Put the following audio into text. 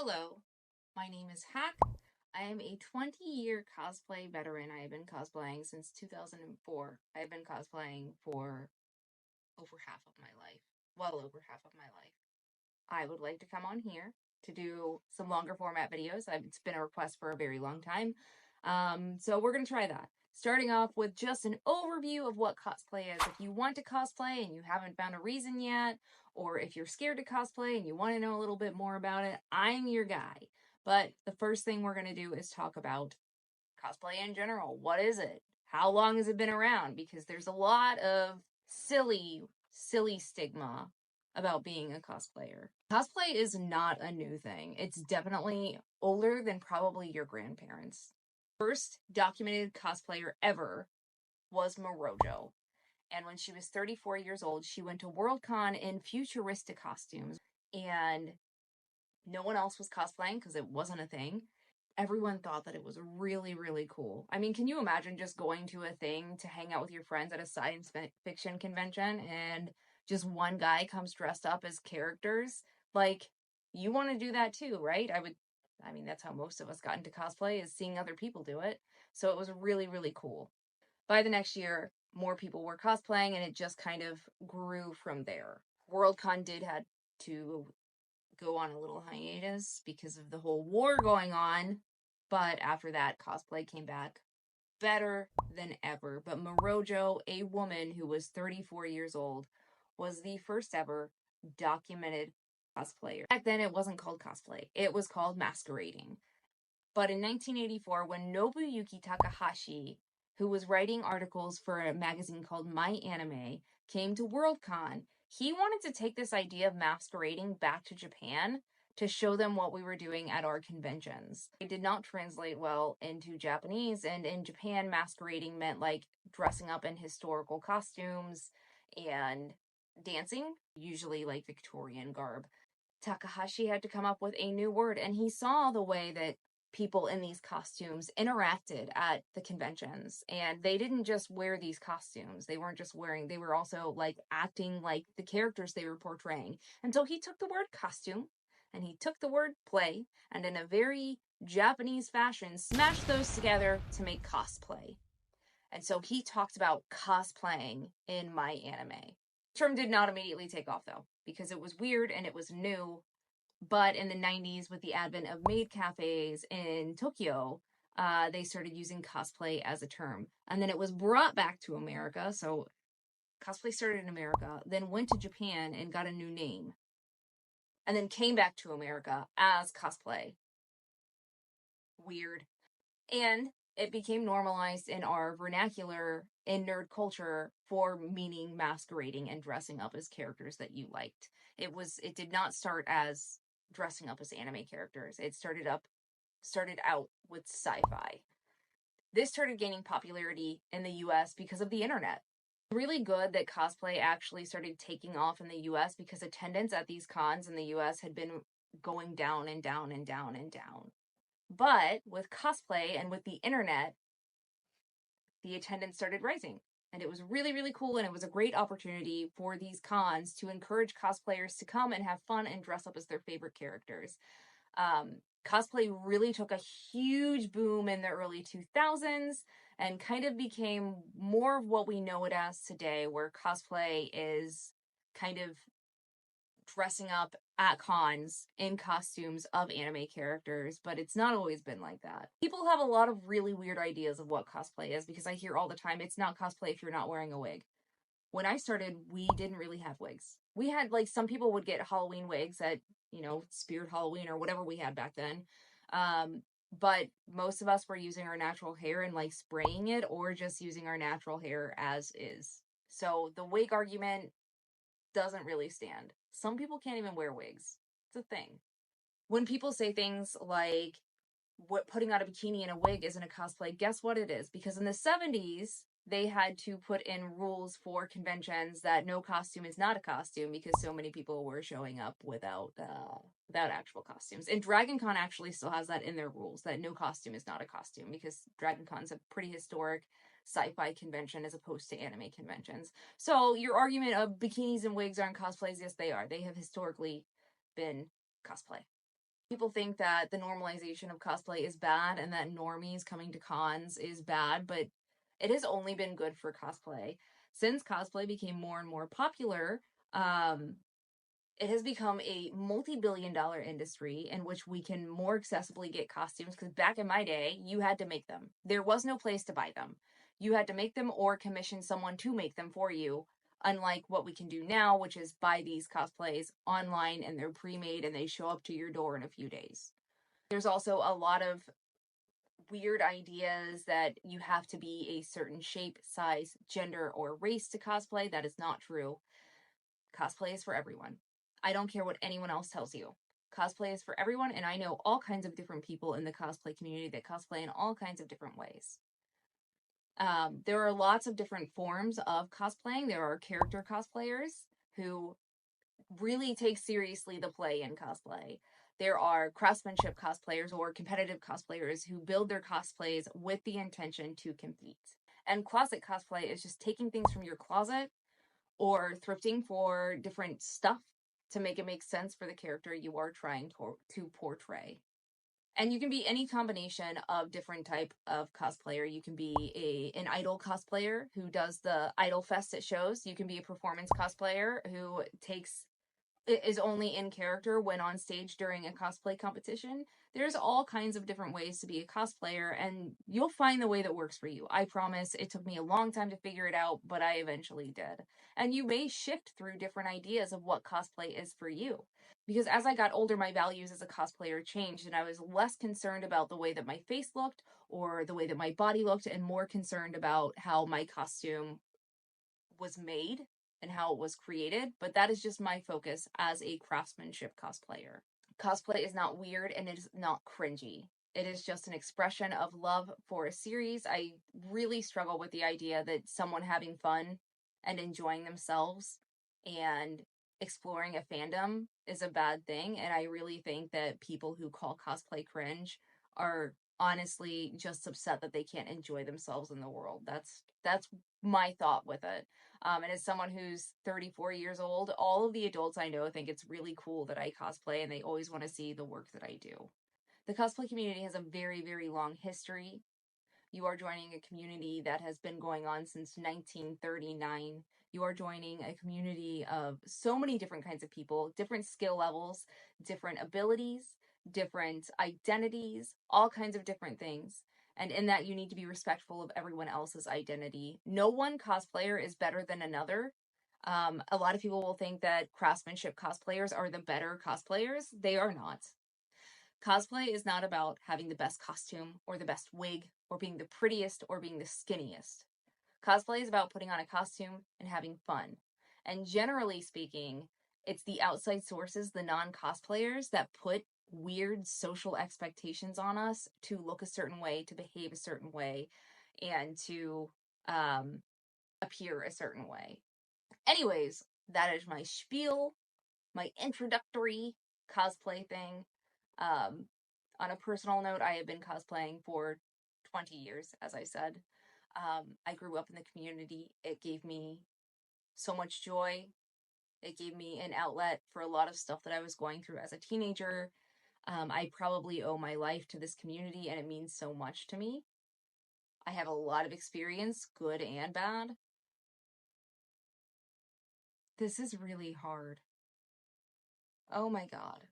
Hello, my name is Hack. I am a 20-year cosplay veteran. I have been cosplaying since 2004. I have been cosplaying for over half of my life. Well over half of my life. I would like to come on here to do some longer format videos. It's been a request for a very long time. So we're going to try that. Starting off with just an overview of what cosplay is. If you want to cosplay and you haven't found a reason yet, or if you're scared to cosplay and you want to know a little bit more about it, I'm your guy. But the first thing we're going to do is talk about cosplay in general. What is it? How long has it been around? Because there's a lot of silly stigma about being a cosplayer. Cosplay is not a new thing. It's definitely older than probably your grandparents. First documented cosplayer ever was Morojo. And when she was 34 years old, she went to Worldcon in futuristic costumes. And no one else was cosplaying because it wasn't a thing. Everyone thought that it was really, really cool. I mean, can you imagine just going to a thing to hang out with your friends at a science fiction convention and just one guy comes dressed up as characters? Like, you want to do that too, right? I mean, that's how most of us got into cosplay, is seeing other people do it. So it was really, really cool. By the next year, more people were cosplaying and it just kind of grew from there. Worldcon did had to go on a little hiatus because of the whole war going on. But after that, cosplay came back better than ever. But Morojo, a woman who was 34 years old, was the first ever documented cosplayer. Back then, it wasn't called cosplay, it was called masquerading. But in 1984, when Nobuyuki Takahashi, who was writing articles for a magazine called My Anime, came to Worldcon, he wanted to take this idea of masquerading back to Japan to show them what we were doing at our conventions. It did not translate well into Japanese, and in Japan, masquerading meant like dressing up in historical costumes and dancing, usually like Victorian garb. Takahashi had to come up with a new word, and he saw the way that people in these costumes interacted at the conventions, and they didn't just wear these costumes. They weren't just wearing, they were also like acting like the characters they were portraying. And so he took the word costume and he took the word play, and in a very Japanese fashion smashed those together to make cosplay. And so he talked about cosplaying in My Anime. The term did not immediately take off though, because it was weird and it was new. But in the 90s, with the advent of maid cafes in Tokyo, they started using cosplay as a term. And then it was brought back to America. So cosplay started in America, then went to Japan and got a new name, and then came back to America as cosplay. Weird. And it became normalized in our vernacular in nerd culture for meaning masquerading and dressing up as characters that you liked. It did not start as dressing up as anime characters. It started out with sci-fi. This started gaining popularity in the US because of the internet. Really good that cosplay actually started taking off in the US, because attendance at these cons in the US had been going down and down and down and down. But with cosplay and with the internet, the attendance started rising. And it was really, really cool. And it was a great opportunity for these cons to encourage cosplayers to come and have fun and dress up as their favorite characters. Cosplay really took a huge boom in the early 2000s and kind of became more of what we know it as today, where cosplay is kind of dressing up at cons in costumes of anime characters, but it's not always been like that. People have a lot of really weird ideas of what cosplay is, because I hear all the time, it's not cosplay if you're not wearing a wig. When I started, we didn't really have wigs. We had, like, some people would get Halloween wigs at, Spirit Halloween or whatever we had back then. But most of us were using our natural hair and like spraying it, or just using our natural hair as is. So the wig argument doesn't really stand. Some people can't even wear wigs. It's a thing. When people say things like, what, putting on a bikini and a wig isn't a cosplay, guess what it is? Because in the 70s, they had to put in rules for conventions that no costume is not a costume, because so many people were showing up without actual costumes. And Dragon Con actually still has that in their rules, that no costume is not a costume, because Dragon Con's a pretty historic sci-fi convention as opposed to anime conventions. So your argument of bikinis and wigs aren't cosplays, yes they are. They have historically been cosplay. People think that the normalization of cosplay is bad and that normies coming to cons is bad, but it has only been good for cosplay. Since cosplay became more and more popular, it has become a multi-billion-dollar industry in which we can more accessibly get costumes, because back in my day, you had to make them. There was no place to buy them. You had to make them or commission someone to make them for you, unlike what we can do now, which is buy these cosplays online and they're pre-made and they show up to your door in a few days. There's also a lot of weird ideas that you have to be a certain shape, size, gender, or race to cosplay. That is not true. Cosplay is for everyone. I don't care what anyone else tells you. Cosplay is for everyone, and I know all kinds of different people in the cosplay community that cosplay in all kinds of different ways. There are lots of different forms of cosplaying. There are character cosplayers who really take seriously the play in cosplay. There are craftsmanship cosplayers or competitive cosplayers who build their cosplays with the intention to compete. And closet cosplay is just taking things from your closet or thrifting for different stuff to make it make sense for the character you are trying to portray. And you can be any combination of different type of cosplayer. You can be an idol cosplayer who does the idol fest at shows. You can be a performance cosplayer who is only in character when on stage during a cosplay competition. There's all kinds of different ways to be a cosplayer, and you'll find the way that works for you. I promise. It took me a long time to figure it out, but I eventually did. And you may shift through different ideas of what cosplay is for you. Because as I got older, my values as a cosplayer changed, and I was less concerned about the way that my face looked or the way that my body looked, and more concerned about how my costume was made and how it was created. But that is just my focus as a craftsmanship cosplayer. Cosplay is not weird and it is not cringy. It is just an expression of love for a series. I really struggle with the idea that someone having fun and enjoying themselves and exploring a fandom is a bad thing. And I really think that people who call cosplay cringe are honestly just upset that they can't enjoy themselves in the world. That's my thought with it. And as someone who's 34 years old, all of the adults I know think it's really cool that I cosplay and they always want to see the work that I do. The cosplay community has a very, very long history. You are joining a community that has been going on since 1939. You are joining a community of so many different kinds of people, different skill levels, different abilities, different identities, all kinds of different things. And in that, you need to be respectful of everyone else's identity. No one cosplayer is better than another. A lot of people will think that craftsmanship cosplayers are the better cosplayers. They are not. Cosplay is not about having the best costume or the best wig or being the prettiest or being the skinniest. Cosplay is about putting on a costume and having fun. And generally speaking, it's the outside sources, the non-cosplayers, that put weird social expectations on us to look a certain way, to behave a certain way, and to appear a certain way. Anyways, that is my spiel, my introductory cosplay thing. On a personal note, I have been cosplaying for 20 years, as I said. I grew up in the community. It gave me so much joy. It gave me an outlet for a lot of stuff that I was going through as a teenager. I probably owe my life to this community, and it means so much to me. I have a lot of experience, good and bad. This is really hard. Oh my god.